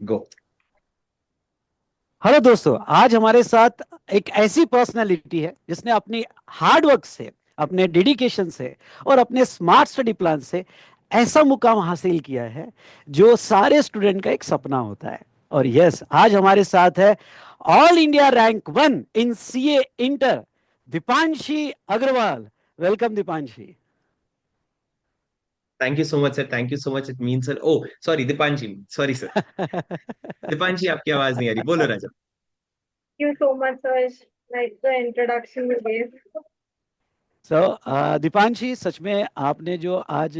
गो। Hello दोस्तों, आज हमारे साथ एक ऐसी पर्सनालिटी है जिसने अपनी हार्ड वर्क से, अपने डेडिकेशन से और अपने स्मार्ट स्टडी प्लान से ऐसा मुकाम हासिल किया है जो सारे स्टूडेंट का एक सपना होता है। और यस, आज हमारे साथ है all India rank 1 in CA inter, Deepanshi Agarwal. Welcome Deepanshi. Thank you so much sir, thank you so much. It mean sir, oh sorry Deepanshi, sorry sir. Deepanshi आपकी आवाज नहीं आ रही, बोलो राजा। You so much, Harsh. Like the introduction you gave. Deepanshi, सच में आपने जो आज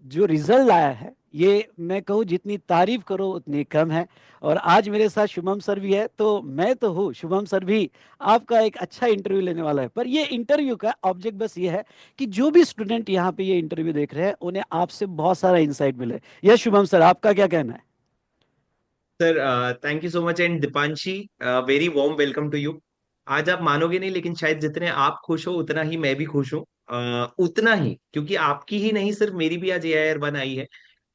जो रिजल्ट लाया है, ये मैं कहूँ जितनी तारीफ करो उतनी कम है। और आज मेरे साथ शुभम सर भी है, तो मैं तो हूँ, शुभम सर भी आपका एक अच्छा इंटरव्यू लेने वाला है। पर ये इंटरव्यू का ऑब्जेक्ट बस ये है कि जो भी स्टूडेंट यहाँ पे ये इंटरव्यू देख रहे हैं उन्हें आपसे बहुत सारा इंसाइट मिले। यह शुभम सर, आपका क्या कहना है? Sir thank you so much and Deepanshi, very warm welcome to you. आज आप मानोगे नहीं, लेकिन शायद जितने आप खुश हो उतना ही मैं भी खुश हूँ। उतना ही, क्योंकि आपकी ही नहीं सिर्फ मेरी भी आज AIR 1 आई है।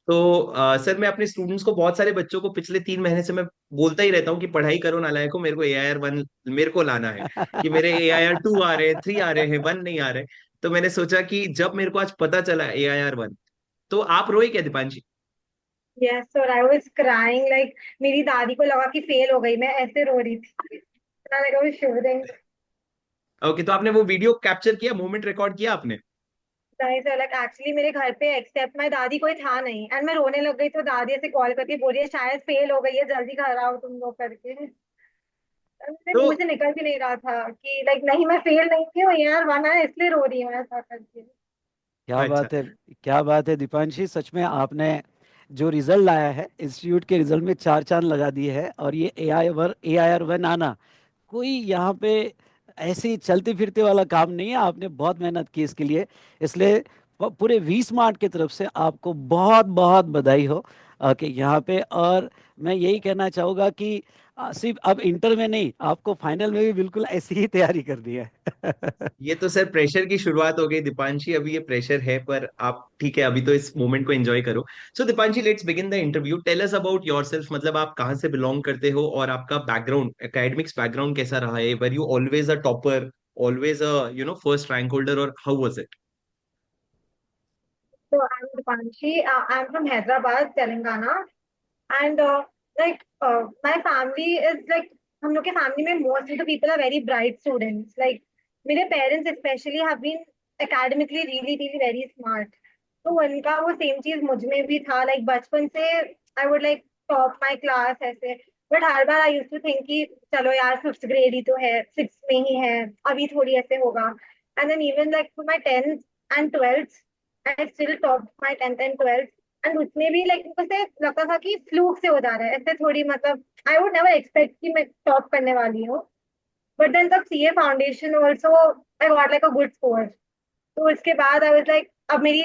तो सर, मैं अपने स्टूडेंट्स को, बहुत सारे बच्चों को पिछले 3 महीने से मैं बोलता ही रहता हूँ कि पढ़ाई करो नालायकों, मेरे को AIR 1 मेरे को लाना है। कि मेरे AIR 2 आ रहे हैं, 3 आ रहे हैं, 1 नहीं आ रहे। तो मैंने सोचा कि जब मेरे को आज पता चला AIR 1, तो आप रोए क्या Deepanshi? Yes, sir. I was crying like मेरी दादी को लगा कि फेल हो गई, मैं ऐसे रो रही थी. Like I was shivering. Okay, तो आपने वो वीडियो कैप्चर किया, मोमेंट रिकॉर्ड किया आपने? नहीं सर, लाइक एक्चुअली मेरे घर पे एक्सेप्ट माई दादी कोई था नहीं एंड मैं रोने लग गई तो दादी ऐसे कॉल करके बोली है शायद फेल हो गई है, जल्दी घर आओ तुम लोग करके. मेरे तो मुंह से निकल भी नहीं रहा था कि लाइक नहीं मैं फेल नहीं हुई हूँ यार, बना है इसलिए रो रही हूँ ऐसा करके. क्या अच्छा। बात है! क्या बात है दीपांशी, सच में आपने जो रिजल्ट लाया है इंस्टीट्यूट के रिजल्ट में चार चांद लगा दिए है। और ये ए आई आर वन आना कोई यहाँ पे ऐसे ही चलते फिरते वाला काम नहीं है। आपने बहुत मेहनत की इसके लिए, इसलिए पूरे वी स्मार्ट की तरफ से आपको बहुत बहुत बधाई हो कि यहाँ पे। और मैं यही कहना चाहूँगा कि सिर्फ अब इंटर में नहीं, आपको फाइनल में भी बिल्कुल ऐसी ही तैयारी करनी है। ये तो सर प्रेशर की शुरुआत हो गई दीपांशी, अभी ये प्रेशर है, पर आप ठीक है, अभी तो इस मोमेंट को एंजॉय करो। So Dipanshi, let's begin the interview. Tell us about yourself, मतलब आप कहाँ से बिलोंग करते हो और आपका बैकग्राउंड, एकेडमिक्स बैकग्राउंड कैसा रहा है? Were you always a topper, always a first rank holder, और how was it? So I'm Dipanshi. I'm from Hyderabad, Telangana. And my family is like हम लोग के फैमिली में most of the people are very bright students. Like मेरे parents specially have been academically really really very smart. तो उनका वो same चीज मुझ में भी था. लाइक बचपन से I would like top my class ऐसे. बट हर बार आई यूज टू थिंक कि चलो यार फिफ्थ ग्रेड ही तो है, सिक्स में ही है, अभी थोड़ी ऐसे होगा. And then even like for my tenth and twelfth I still top my tenth and twelfth. And उसमें भी लाइक मुझे ऐसे लगता था कि फ्लूक से हो जा रहा है ऐसे थोड़ी, मतलब आई वुड नेवर एक्सपेक्ट कि मैं टॉप करने वाली हूँ. बट देन तब CA foundation also I got like a good score. तो उसके बाद आई वाज लाइक अब मेरी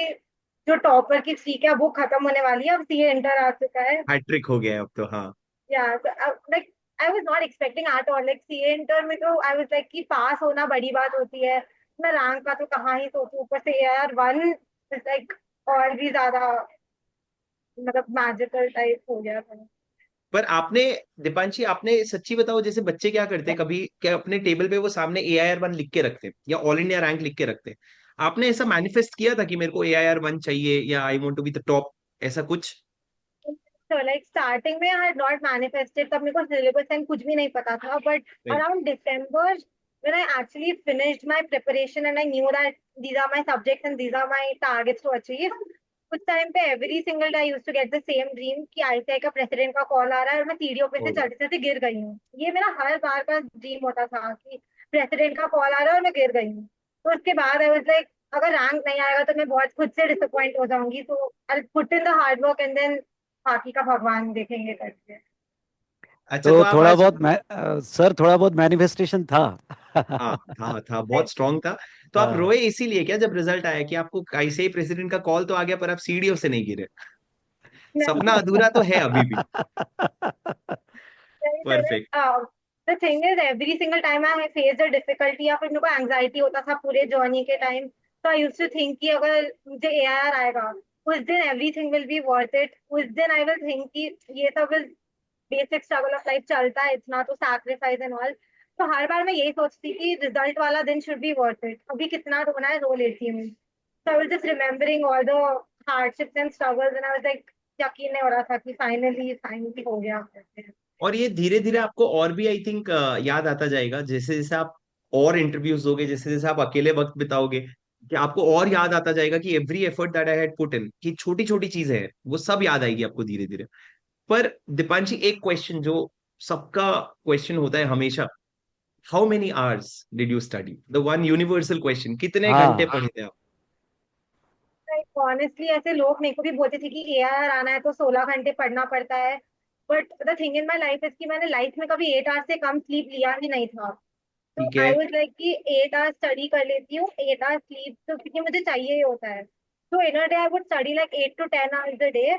जो टॉपर की स्ट्रीक है वो खत्म होने वाली है, अब सीए इंटर आ चुका है. हैट्रिक हो गया है अब तो, हाँ। या like I was not expecting at all. Like CA inter में तो आई वाज लाइक कि पास होना बड़ी बात होती है, मैं रैंक का तो कहाँ ही सोचूं, ऊपर से यार वन इज लाइक और भी ज्यादा मतलब मैजिकल टाइप हो गया था. पर आपने, दीपांशी आपने सच्ची बताओ, जैसे बच्चे क्या करते हैं, कभी क्या अपने टेबल पे वो सामने AIR 1 लिख के रखते हैं या ऑल इंडिया रैंक लिख के रखते हैं? आपने ऐसा मैनिफेस्ट किया था कि मेरे को AIR 1 चाहिए या I want to be the top, ऐसा कुछ? So like starting में I had not manifested, तब मेरे को syllabus and कुछ भी नहीं पता था. But Right. around December when I actually finished my preparation and I knew that these are my subjects and these are my targets to achieve, उस time पे every single day I used to get the same dream कि ICAI का president का call आ रहा है और मैं सीढ़ियों पे से Oh. चढ़ते चढ़ते गिर गई हूँ. ये मेरा हर बार का ड्रीम होता था कि प्रेसिडेंट का कॉल आ रहा है और मैं गिर गई हूँ. तो उसके बाद आई वाज लाइक अगर रैंक नहीं आएगा तो मैं बहुत खुद से डिसअपॉइंट हो जाऊंगी. तो I put in the hard work and then बाकी का भगवान देखेंगे करके. अच्छा, तो तो आप थोड़ा आज, बहुत सर, थोड़ा बहुत मैनिफेस्टेशन था। हाँ था, बहुत स्ट्रांग था। तो आप हाँ। रोए इसीलिए क्या जब रिजल्ट आया कि आपको ऐसे ही प्रेसिडेंट का कॉल तो आ गया, पर आप सीढ़ियों से नहीं गिरे? सपना अधूरा तो है अभी भी। Perfect. The thing is every single time I face a difficulty या फिर मेरे को एंजाइटी होता था पूरे जर्नी के टाइम, तो आई यूज्ड टू थिंक कि अगर मुझे एआईआर आएगा उस दिन everything will be worth it, उस दिन आई विल थिंक कि ये सब is basic struggle of life, चलता है इतना तो सैक्रिफाइस एंड ऑल। तो हर बार मैं यही सोचती कि रिजल्ट वाला दिन शुड बी वर्थ इट, अभी कितना रोना है रो लेती हूँ। So I was just remembering all the hardships and struggles, and I was like, यकीन नहीं हो रहा था कि फाइनली हो गया। और ये धीरे धीरे आपको और भी आई थिंक याद आता जाएगा, जैसे जैसे आप और इंटरव्यूज दोगे, जैसे जैसे आप अकेले वक्त बिताओगे, कि आपको और याद आता जाएगा कि every effort that I had put in, कि छोटी छोटी चीजें हैं वो सब याद आएगी आपको धीरे धीरे। पर दीपांशी, एक क्वेश्चन जो सबका क्वेश्चन होता है हमेशा, how many hours did you study, the one universal question, कितने घंटे हाँ। पढ़े थे आप? ऑनेस्टली ऐसे लोग मेरे को भी बोलते थे कि एआर आना है तो 16 घंटे पढ़ना पड़ता है। But the thing in my life is कि मैंने लाइफ में कभी 8 आवर्स से कम स्लीप लिया ही नहीं था। तो ठीक है। आई वाज लाइक कि 8 आवर्स स्टडी कर लेती हूँ, 8 आवर्स स्लीप तो क्योंकि मुझे चाहिए ही होता है। तो in a day I would study like 8 to 10 hours a day.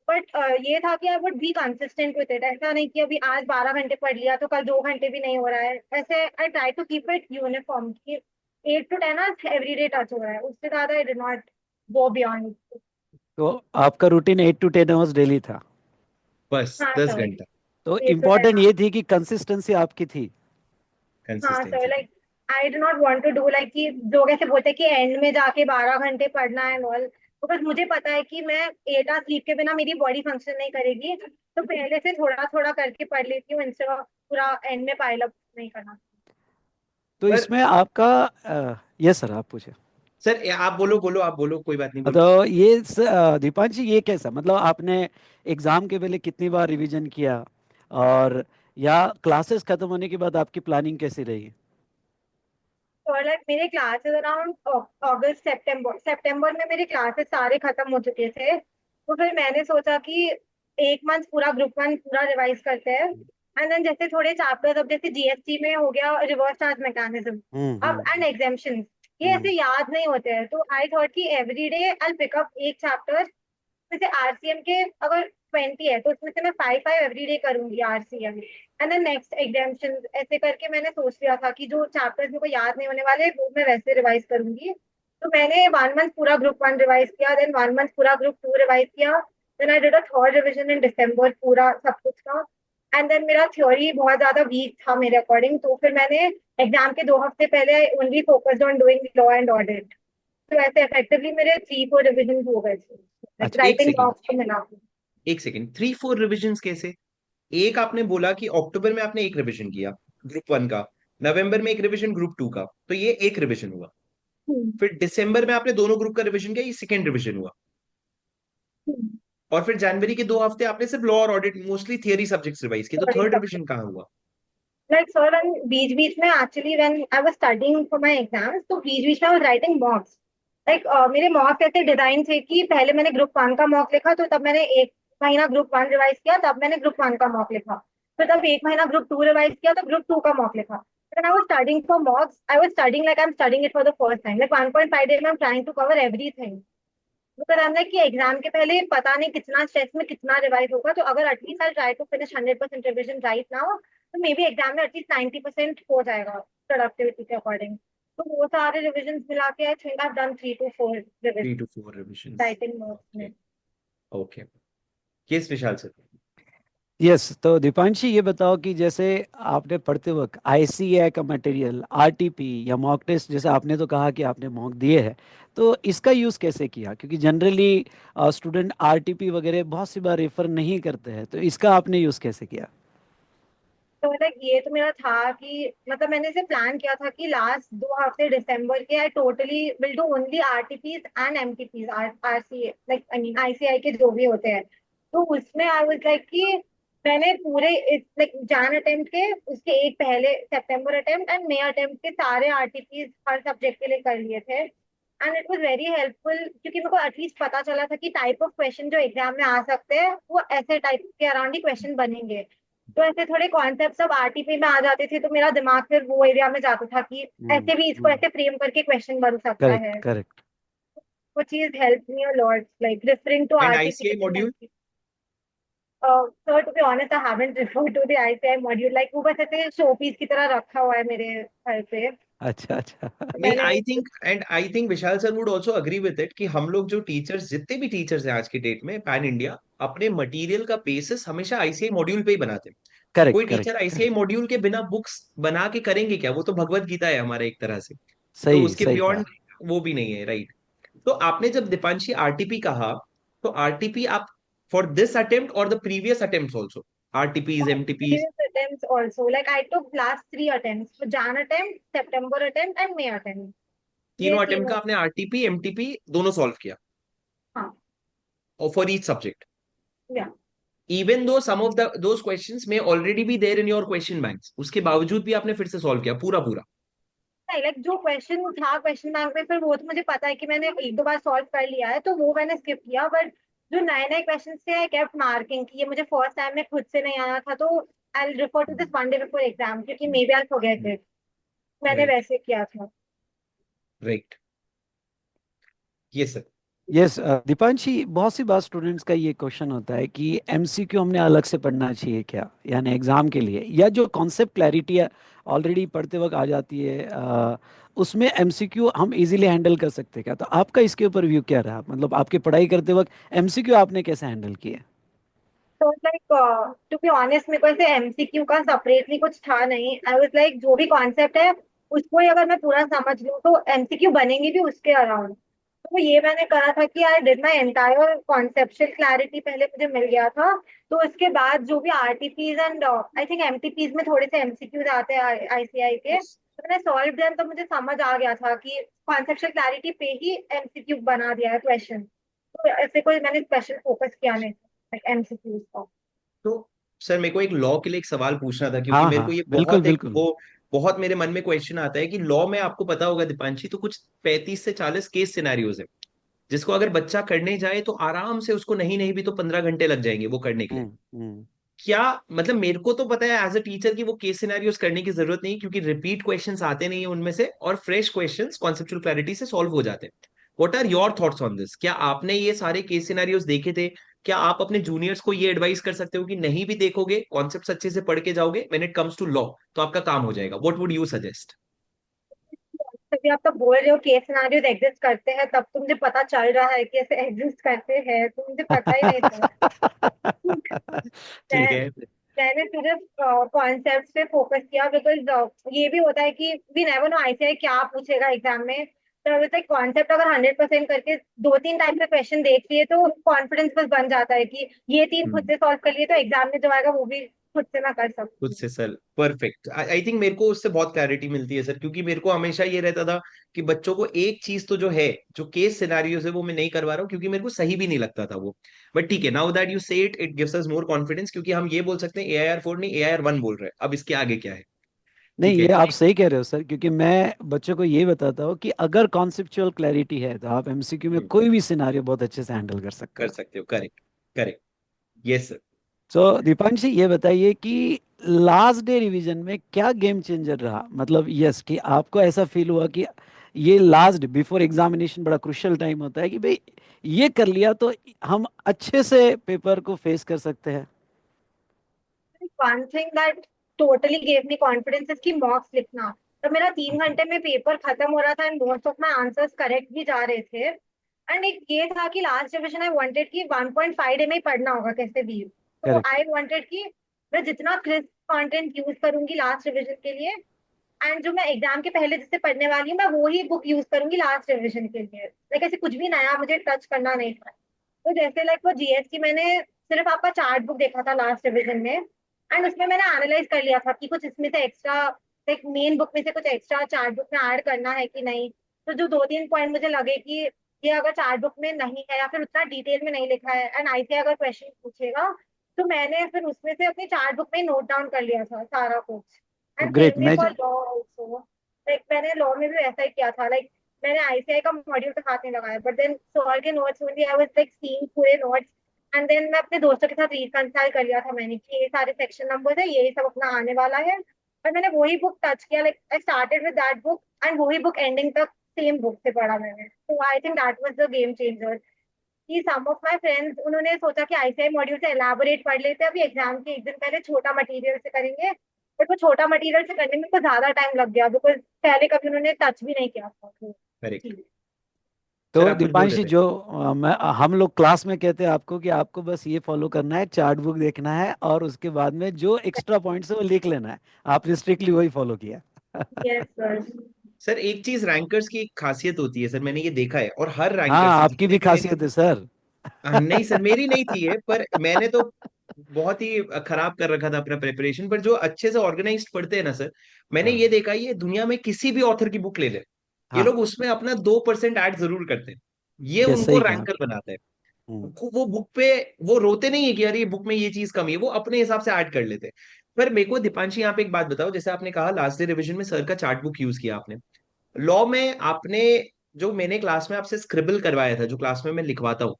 But ये था कि I would be consistent with it, ऐसा नहीं कि अभी आज 12 घंटे पढ़ लिया तो कल 2 घंटे भी नहीं हो रहा है। ऐसे I try to keep it uniform कि 8 to 10 hours every day touch हो रहा है, उससे ज्यादा I did not go beyond. तो आपका रूटीन 8 to 10 आवर्स डेली था। बस हाँ 10 घंटा। सर, तो 8 to 10 इम्पोर्टेंट ये थी कि कंसिस्टेंसी आपकी थी। हाँ sir, consistency. Like I do not want to do like कि लोग ऐसे बोलते हैं कि एंड में जाके 12 घंटे पढ़ना है ऑल। बिकॉज मुझे पता है कि मैं 8 आवर्स स्लीप के बिना मेरी बॉडी फंक्शन नहीं करेगी। तो पहले से थोड़ा थोड़ा करके पढ़ लेती हूँ इंस्टेड ऑफ पूरा एंड में पाइल अप नहीं करना। तो पर इसमें आपका यस सर, आप पूछे। सर आप बोलो बोलो, आप बोलो, कोई बात नहीं, बोलो। तो ये दीपांशी, ये कैसा, मतलब आपने एग्जाम के पहले कितनी बार रिवीजन किया, और या क्लासेस खत्म होने के बाद आपकी प्लानिंग कैसी रही? और लाइक मेरे क्लासेस अराउंड अगस्त सितंबर सितंबर में मेरे क्लासेस सारे खत्म हो चुके थे। तो फिर मैंने सोचा कि एक मंथ पूरा ग्रुप 1 पूरा रिवाइज करते हैं। एंड देन जैसे थोड़े चैप्टर्स, अब जैसे जीएसटी में हो गया रिवर्स चार्ज मैकेनिज्म, अब एंड हम्म। एग्जाम्पशंस, ये हम्म। ऐसे याद नहीं होते हैं। तो आई थॉट कि every day I pick up एक चैप्टर। जैसे आरसीएम के अगर 20 है तो उसमें से मैं 5 5 एवरी डे करूंगी RCM, and then next exemption, ऐसे करके मैंने सोच लिया था कि जो चैप्टर्स मेरे को याद नहीं होने वाले वो मैं वैसे रिवाइज करूंगी। तो मैंने 1 मंथ पूरा ग्रुप 1 रिवाइज किया, देन 1 मंथ पूरा ग्रुप 2 रिवाइज किया, then I did a third revision in December पूरा सब कुछ का। एंड देन मेरा थ्योरी बहुत ज्यादा वीक था मेरे अकॉर्डिंग, तो फिर मैंने एग्जाम के 2 हफ्ते पहले only focused on doing law and audit. तो ऐसे इफेक्टिवली मेरे 3 4 रिविजन हो गए थे अच्छा, एक राइटिंग सेकेंड, बॉक्स को मिला के। एक सेकेंड, 3 4 रिविजन्स कैसे? एक आपने बोला कि अक्टूबर में आपने एक रिवीजन किया ग्रुप 1 का, नवंबर में एक रिवीजन ग्रुप 2 का, तो ये एक रिवीजन हुआ। हम्म, फिर दिसंबर में आपने दोनों ग्रुप का रिवीजन किया, ये सेकेंड रिवीजन हुआ। हम्म, और फिर जनवरी के 2 हफ्ते आपने सिर्फ लॉ और audit, mostly theory subjects revise किए, तो sorry, थर्ड subject. रिवीजन कहाँ हुआ? Like sir, when बीच बीच में actually when I was studying for my exams, तो बीच बीच में I was writing mocks. Like मेरे मॉक ऐसे डिजाइन थे कि पहले मैंने ग्रुप 1 का मॉक लिखा, तो तब मैंने एक महीना ग्रुप 1 रिवाइज किया, तब मैंने ग्रुप 1 का मॉक लिखा। फिर तब एक महीना ग्रुप 2 रिवाइज किया, तो ग्रुप 2 का मॉक लिखा। When I was studying for mocks, I was studying like I'm studying it for the first time. Like 1.5 days, I'm trying to cover everything. Because I am like कि exam के पहले पता नहीं कितना stress में कितना revise होगा, तो अगर at least I try to finish 100% revision right now, तो मे बी एग्जाम में एटलीस्ट 90% हो जाएगा प्रोडक्टिविटी के अकॉर्डिंग। तो वो सारे रिविजन मिला के I think I done 3 to 4 three revision to four revision. Writing notes okay. में। ओके। किस विशाल से? यस, तो दीपांशी ये बताओ कि जैसे आपने पढ़ते वक्त आईसीएआई का मटेरियल, आरटीपी या मॉक टेस्ट, जैसे आपने तो कहा कि आपने मॉक दिए हैं, तो इसका यूज़ कैसे किया? क्योंकि जनरली स्टूडेंट आरटीपी वगैरह बहुत सी बार रेफर नहीं करते हैं, तो इसका आपने यूज़ कैसे किया? तो लाइक ये तो मेरा था कि मतलब मैंने इसे प्लान किया था कि लास्ट 2 हफ्ते दिसंबर के I totally will do only RTPs and MTPs, RCA like I mean ICI के जो भी होते हैं। तो उसमें आई वाज लाइक कि मैंने पूरे लाइक जान अटेम्प्ट के उसके एक पहले सितंबर अटेम्प्ट एंड मई अटेम्प्ट के सारे आरटीपीज हर सब्जेक्ट के लिए कर लिए थे। And it was very helpful क्योंकि मेरे को एटलीस्ट पता चला था कि टाइप ऑफ क्वेश्चन जो एग्जाम में आ सकते हैं वो ऐसे टाइप के अराउंड ही क्वेश्चन बनेंगे। तो ऐसे थोड़े कॉन्सेप्ट सब आरटीपी में आ जाते थे, तो मेरा दिमाग फिर वो एरिया में जाता था कि ऐसे भी इसको ऐसे फ्रेम करके क्वेश्चन बन सकता करेक्ट, है। करेक्ट। वो चीज help me a lot like referring to and RTP. ICI module? Sir to be honest I haven't referred to the ICI module, like वो बस ऐसे शो पीस की तरह रखा हुआ है मेरे घर पे। अच्छा अच्छा। नहीं, मैंने आई think Vishal sir would also agree with it कि हम लोग जो टीचर्स, जितने भी टीचर्स हैं आज की डेट में पैन इंडिया, अपने मटेरियल का बेसिस हमेशा आईसीआई मॉड्यूल पे ही बनाते हैं। करेक्ट कोई correct teacher ICI correct. Module के बिना बुक्स बना के करेंगे क्या? वो तो भगवत गीता है हमारे एक तरह से। तो सही उसके सही कहा। बियॉन्ड वो भी नहीं है, राइट? तो आपने जब दीपांशी आरटीपी कहा, तो आरटीपी आप फॉर दिस अटेम्प्ट और the previous attempts also, RTPs MTPs, previous attempts also. Like I took last three attempts. So Jan attempt, September attempt, and May attempt. ये तीनों अटेम्प्ट तीनों। का आपने आरटीपी एमटीपी दोनों सॉल्व किया, हाँ। और फॉर ईच सब्जेक्ट, या even though some of those questions may already be there in your question banks, उसके बावजूद भी आपने फिर से सॉल्व किया पूरा पूरा। नहीं, लाइक जो क्वेश्चन था क्वेश्चन बैंक में, फिर वो तो मुझे पता है कि मैंने एक दो बार सॉल्व कर लिया है, तो वो मैंने स्किप किया। बट जो नए नए क्वेश्चन थे आई केप्ट मार्किंग कि ये मुझे फर्स्ट टाइम में खुद से नहीं आया था, तो I refer to this one day before exam, क्योंकि may be I forget it. मैंने राइट, वैसे किया था। राइट, ये सर। यस दीपांशी, बहुत सी बार स्टूडेंट्स का ये क्वेश्चन होता है कि एमसीक्यू हमने अलग से पढ़ना चाहिए क्या, यानी एग्जाम के लिए, या जो कॉन्सेप्ट क्लैरिटी ऑलरेडी पढ़ते वक्त आ जाती है उसमें एमसीक्यू हम इजीली हैंडल कर सकते हैं क्या? तो आपका इसके ऊपर व्यू क्या रहा, मतलब आपकी पढ़ाई करते वक्त एमसीक्यू आपने कैसे हैंडल किए? तो लाइक टू बी ऑनेस्ट, मेरे को ऐसे एमसीक्यू का सेपरेटली कुछ था नहीं। आई वाज लाइक जो भी कॉन्सेप्ट है उसको ही अगर मैं पूरा समझ लूँ तो एमसीक्यू बनेंगे भी उसके अराउंड। तो ये मैंने करा था कि I did my entire conceptual clarity पहले मुझे मिल गया था। तो उसके बाद जो भी आरटीपीज एंड आई थिंक एमटीपीज में थोड़े से एमसीक्यूज आते हैं आईसीआई के, तो मैंने सॉल्व देम, तो मुझे समझ आ गया था कि कॉन्सेप्चुअल क्लैरिटी पे ही एमसीक्यू बना दिया है क्वेश्चन। तो ऐसे कोई मैंने स्पेशल फोकस किया नहीं था एमसीक्यूज का। तो सर मेरे को एक लॉ के लिए एक सवाल पूछना था, क्योंकि हाँ मेरे को हाँ, ये बिल्कुल बहुत एक बिल्कुल। वो बहुत मेरे मन में क्वेश्चन आता है कि लॉ में आपको पता होगा दीपांशी, तो कुछ 35 से 40 केस सिनेरियोज है, जिसको अगर बच्चा करने जाए तो आराम से उसको नहीं नहीं भी तो 15 घंटे लग जाएंगे वो करने के लिए। हम्म। क्या मतलब, मेरे को तो पता है एज अ टीचर कि वो केस सिनेरियोस करने की जरूरत नहीं, क्योंकि रिपीट क्वेश्चंस आते नहीं है उनमें से, और फ्रेश क्वेश्चंस कॉन्सेप्चुअल क्लैरिटी से सॉल्व हो जाते हैं। What are your thoughts on this? क्या आपने ये सारे केस सिनेरियोस देखे थे? क्या आप अपने जूनियर्स को ये एडवाइस कर सकते हो कि नहीं भी देखोगे, कॉन्सेप्ट्स अच्छे से पढ़ के जाओगे, when it comes to law तो आपका काम हो जाएगा? What would you suggest? तभी आप तब बोल रहे हो केस सिनारियोज एग्जिस्ट करते हैं, तब तो मुझे पता चल रहा है कि ऐसे एग्जिस्ट करते हैं, तो मुझे पता ही नहीं था। ठीक मैं है। मैंने सिर्फ कॉन्सेप्ट पे फोकस किया, बिकॉज ये भी होता है कि वी नेवर नो आईसीआई क्या पूछेगा एग्जाम में। तो अगर कॉन्सेप्ट अगर 100% करके दो तीन टाइम पे क्वेश्चन देख लिए तो कॉन्फिडेंस बस बन जाता है कि ये तीन खुद हम्म, से सॉल्व कर लिए, तो एग्जाम में जो आएगा वो भी खुद से मैं कर खुद सकती हूँ। से सर, परफेक्ट। आई थिंक मेरे को उससे बहुत क्लैरिटी मिलती है सर, क्योंकि मेरे को हमेशा ये रहता था कि बच्चों को एक चीज तो जो है, जो केस सिनारियोस है वो मैं नहीं करवा रहा हूँ, क्योंकि मेरे को सही भी नहीं लगता था वो। बट ठीक है, नाउ दैट यू से it gives us more confidence, क्योंकि हम ये बोल सकते हैं AIR 4 नहीं AIR 1 बोल रहे हैं, अब इसके आगे क्या है। नहीं, ठीक है, ये आप सही कह रहे हो सर, क्योंकि मैं बच्चों को ये बताता हूँ कि अगर कॉन्सेप्चुअल क्लैरिटी है तो आप एमसीक्यू में कोई भी सिनारियो बहुत अच्छे से हैंडल कर सकते कर हो। सकते हो, करेक्ट, करेक्ट, यस सर। तो दीपांशी, ये बताइए कि लास्ट डे रिवीजन में क्या गेम चेंजर रहा, मतलब यस कि आपको ऐसा फील हुआ कि ये लास्ट बिफोर एग्जामिनेशन बड़ा क्रुशियल टाइम होता है कि भाई ये कर लिया तो हम अच्छे से पेपर को फेस कर सकते हैं? One thing that totally gave me confidence इसकी मॉक्स लिखना। तो मेरा 3 घंटे में पेपर खत्म हो रहा था and most of my answers correct भी जा रहे थे। एंड एक ये था कि लास्ट रिविजन आई वांटेड कि 1.5 डे में ही पढ़ना होगा कैसे भी। तो करेक्ट। आई वांटेड कि मैं जितना क्रिस्प कंटेंट यूज करूंगी लास्ट रिविजन के लिए, एंड जो मैं एग्जाम के पहले जिससे पढ़ने वाली हूँ मैं वो ही बुक यूज करूंगी लास्ट रिविजन के लिए। लाइक ऐसे कुछ भी नया मुझे टच करना नहीं था। तो जैसे लाइक वो जीएस की मैंने सिर्फ आपका चार्ट बुक देखा था लास्ट रिविजन में, एंड उसमें मैंने एनालाइज कर लिया था कि कुछ इसमें से एक्स्ट्रा, लाइक मेन बुक में से कुछ एक्स्ट्रा चार्ट बुक में ऐड करना है कि नहीं। तो जो दो तीन पॉइंट मुझे लगे कि ये अगर चार्ट बुक में नहीं है या फिर उतना डिटेल में नहीं लिखा है एंड आईसीआई अगर क्वेश्चन पूछेगा, तो मैंने फिर उसमें से अपनी चार्ट बुक में नोट डाउन कर लिया था सारा कुछ। तो and great. Same way for law also. Like मैंने लॉ में भी ऐसा ही किया था। लाइक मैंने आईसीआई का मॉड्यूल तो हाथ नहीं लगाया, बट देन सर के notes only I was like seeing पूरे नोट्स। एंड देन मैं अपने दोस्तों के साथ रिकंसाइल कर लिया था मैंने कि ये सारे सेक्शन नंबर है, ये सब अपना आने वाला है। और मैंने वही बुक टच किया, like I started with that book and वही बुक एंडिंग तक सेम बुक से पढ़ा मैंने। तो I think that was the game changer कि सम ऑफ माय फ्रेंड्स उन्होंने सोचा कि आईसीआई मॉड्यूल से एलाबोरेट पढ़ लेते हैं, अभी एग्जाम के एक दिन पहले छोटा मटेरियल से करेंगे, बट वो छोटा मटेरियल से करने में तो ज्यादा टाइम लग गया, बिकॉज पहले कभी उन्होंने टच भी नहीं किया था तो। करेक्ट। जी। सर तो आप कुछ बोल रहे दीपांशी, थे? जो हम लोग क्लास में कहते हैं आपको कि आपको बस ये फॉलो करना है, चार्ट बुक देखना है और उसके बाद में जो एक्स्ट्रा पॉइंट्स है वो लिख लेना है। आपने स्ट्रिक्टली वही फॉलो किया। Yes sir. सर एक चीज रैंकर्स की एक खासियत होती है सर, मैंने ये देखा है, और हर हाँ, रैंकर से आपकी जितने भी भी मैंने, खासियत है सर। नहीं सर मेरी नहीं थी ये, पर मैंने तो बहुत ही खराब कर रखा था अपना प्रिपरेशन, पर जो अच्छे से ऑर्गेनाइज्ड पढ़ते हैं ना सर, मैंने ये हाँ, देखा, ये दुनिया में किसी भी ऑथर की बुक ले ले, ये हाँ, लोग उसमें अपना 2% ऐड जरूर करते हैं। ये ये उनको सही कहा। रैंकर बनाता है। हम्म। वो बुक पे वो रोते नहीं है कि यार ये बुक में ये चीज कमी है, वो अपने हिसाब से ऐड कर लेते हैं। पर मेरे को दीपांशी यहाँ पे एक बात बताओ, जैसे आपने कहा लास्ट डे रिवीजन में सर का चार्ट बुक यूज किया आपने, लॉ में आपने, जो मैंने क्लास में आपसे स्क्रिबल करवाया था, जो क्लास में मैं लिखवाता हूँ,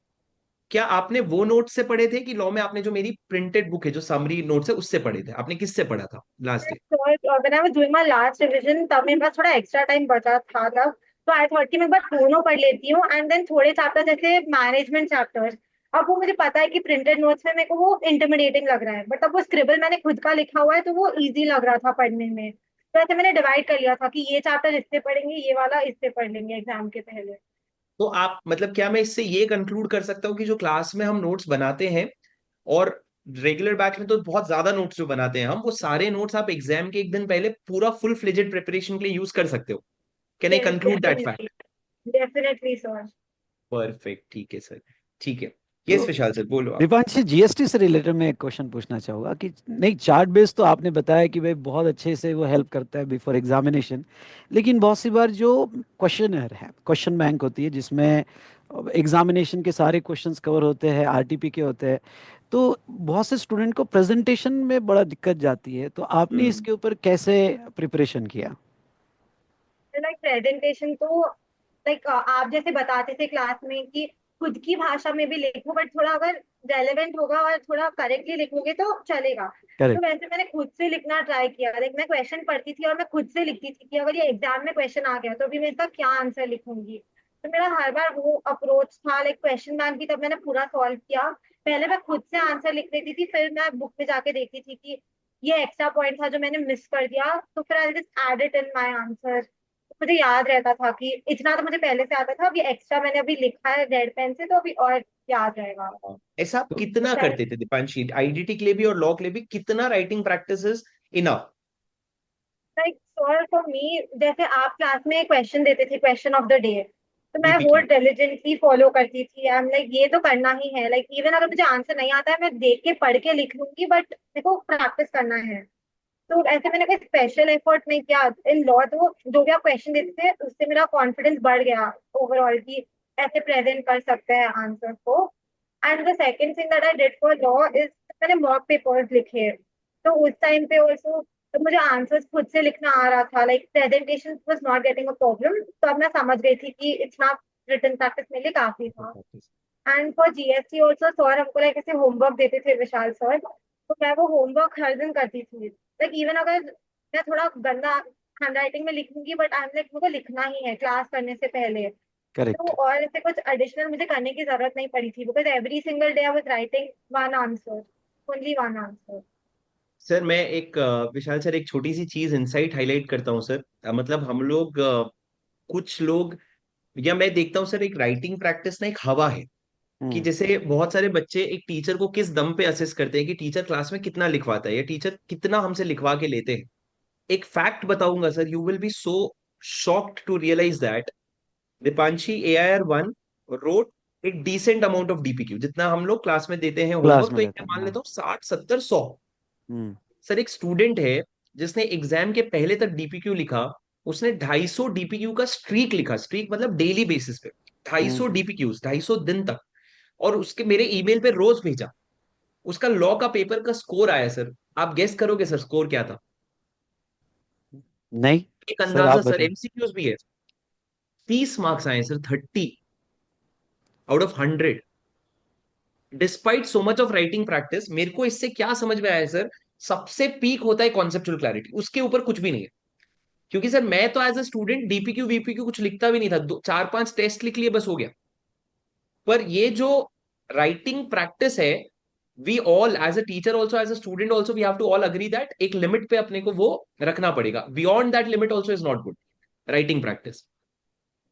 क्या आपने वो नोट से पढ़े थे कि लॉ में आपने जो मेरी प्रिंटेड बुक है जो समरी नोट्स है उससे पढ़े थे? आपने किससे पढ़ा था last day? So, when I was doing my last revision, तब मेरे पास थोड़ा एक्स्ट्रा टाइम बचा था तब, तो आई थॉट कि मैं बस दोनों पढ़ लेती हूँ, एंड देन थोड़े चैप्टर जैसे मैनेजमेंट चैप्टर्स, अब वो मुझे पता है कि प्रिंटेड नोट्स में मेरे को वो इंटिमिडेटिंग लग रहा है, बट अब वो स्क्रिबल मैंने खुद का लिखा हुआ है तो वो इजी लग रहा था पढ़ने में। तो ऐसे मैंने डिवाइड कर लिया था कि ये चैप्टर इससे पढ़ेंगे, ये वाला इससे पढ़ लेंगे एग्जाम के पहले। तो आप मतलब क्या मैं इससे ये कंक्लूड कर सकता हूँ कि जो क्लास में हम नोट्स बनाते हैं, और रेगुलर बैच में तो बहुत ज्यादा नोट्स जो बनाते हैं हम, वो सारे नोट्स आप एग्जाम के एक दिन पहले पूरा फुल फ्लेजेड प्रिपरेशन के लिए यूज कर सकते हो? Can I yes conclude that definitely. Fact? Definitely sir. Perfect, ठीक है सर। ठीक है। यस तो विशाल सर, बोलो आप। दीपांशी, जीएसटी से रिलेटेड मैं एक क्वेश्चन पूछना चाहूंगा कि नहीं, चार्ट बेस तो आपने बताया कि भाई बहुत अच्छे से वो हेल्प करता है बिफोर एग्जामिनेशन, लेकिन बहुत सी बार जो क्वेश्चनर है, क्वेश्चन बैंक होती है जिसमें एग्जामिनेशन के सारे क्वेश्चंस कवर होते हैं, आरटीपी के होते हैं, तो बहुत से स्टूडेंट को प्रेजेंटेशन में बड़ा दिक्कत जाती है। तो आपने हम्म। इसके ऊपर कैसे प्रिपरेशन किया? लाइक प्रेजेंटेशन तो लाइक आप जैसे बताते थे क्लास में कि खुद की भाषा में भी लिखो, बट थोड़ा अगर रेलेवेंट होगा और थोड़ा करेक्टली लिखोगे तो चलेगा। तो करेक्ट। वैसे मैंने खुद से लिखना ट्राई किया, लाइक मैं क्वेश्चन पढ़ती थी और मैं खुद से लिखती थी कि अगर ये एग्जाम में क्वेश्चन आ गया तो अभी मैं इसका क्या आंसर लिखूंगी। तो मेरा हर बार वो अप्रोच था, लाइक क्वेश्चन बैंक भी तब मैंने पूरा सॉल्व किया। पहले मैं खुद से आंसर लिख लेती थी, फिर मैं बुक पे जाके देखती थी कि ये एक्स्ट्रा पॉइंट था जो मैंने मिस कर दिया, तो फिर I just add it in my answer. मुझे याद रहता था कि इतना तो मुझे पहले से आता था, अभी एक्स्ट्रा मैंने अभी लिखा है रेड पेन से तो अभी और याद रहेगा। ऐसा आप तो कितना करते थे दीपांशी, आईडीटी के लिए भी और लॉ के लिए भी, कितना writing practice is enough? Like sir for me, जैसे आप क्लास में क्वेश्चन देते थे, क्वेश्चन ऑफ द डे, तो मैं वो डीपीक्यू। डिलिजेंटली फॉलो करती थी। आई एम लाइक ये तो करना ही है, लाइक इवन अगर मुझे आंसर नहीं आता है मैं देख के पढ़ के लिख लूंगी, बट मेरे को प्रैक्टिस करना है। तो ऐसे मैंने कोई स्पेशल एफर्ट नहीं किया इन लॉ, तो जो भी आप क्वेश्चन देते थे उससे मेरा कॉन्फिडेंस बढ़ गया ओवरऑल कि ऐसे प्रेजेंट कर सकते हैं आंसर को। And the second thing that I did for law is मैंने मॉक पेपर्स लिखे। तो उस टाइम पे ऑल्सो तो मुझे आंसर्स खुद से लिखना आ रहा था, like presentation was not getting a problem, तो अब मैं समझ गई थी कि इतना रिटन प्रैक्टिस मेरे लिए काफी था। And for GST also sir हमको लाइक ऐसे होमवर्क देते थे, विशाल सर, तो मैं वो होमवर्क हर दिन करती थी। लाइक इवन अगर मैं थोड़ा गंदा हैंडराइटिंग में लिखूंगी, बट आई एम लाइक मुझे लिखना ही है क्लास करने से पहले। तो करेक्ट। और ऐसे कुछ एडिशनल मुझे करने की जरूरत नहीं पड़ी थी, because every single day I was writing one answer, only one answer. Sir मैं एक विशाल सर एक छोटी सी चीज इनसाइट हाईलाइट करता हूँ सर। मतलब हम लोग कुछ लोग, या मैं देखता हूँ सर, एक राइटिंग प्रैक्टिस ना एक हवा है, कि हम्म। जैसे बहुत सारे बच्चे एक टीचर को किस दम पे असेस करते हैं कि टीचर क्लास में कितना लिखवाता है या टीचर कितना हमसे लिखवा के लेते हैं। एक फैक्ट बताऊंगा sir, you will be so shocked to realise that Deepanshi AIR 1 rote एक डिसेंट अमाउंट ऑफ डीपीक्यू, जितना हम लोग क्लास में देते हैं क्लास होमवर्क, में तो एक लेते मैं हैं, मान हाँ। लेता हूँ 60 70 100। हम्म। सर एक स्टूडेंट है जिसने एग्जाम के पहले तक डीपीक्यू लिखा, उसने 250 डीपीक्यू का स्ट्रीक लिखा, स्ट्रीक मतलब डेली बेसिस पे 250 हम्म। डीपीक्यूज 250 दिन तक, और उसके मेरे ईमेल पे रोज भेजा। उसका लॉ का पेपर का स्कोर आया सर, आप गेस करोगे सर स्कोर क्या था? नहीं एक सर, आप अंदाजा सर, बताएं। एमसीक्यूज भी है। 30 मार्क्स आए sir, 30 out of 100। Despite so much of writing practice, मेरे को इससे क्या समझ में आया सर, सबसे पीक होता है कॉन्सेप्चुअल क्लैरिटी, उसके ऊपर कुछ भी नहीं है। क्योंकि सर मैं तो एज अ स्टूडेंट डीपीक्यू वीपीक्यू कुछ लिखता भी नहीं था, 4 5 टेस्ट लिख लिए बस हो गया। पर ये जो राइटिंग प्रैक्टिस है, we all as a teacher also, as a student also, we have to all agree that एक लिमिट पे अपने को वो रखना पड़ेगा, beyond that limit also is not good writing practice.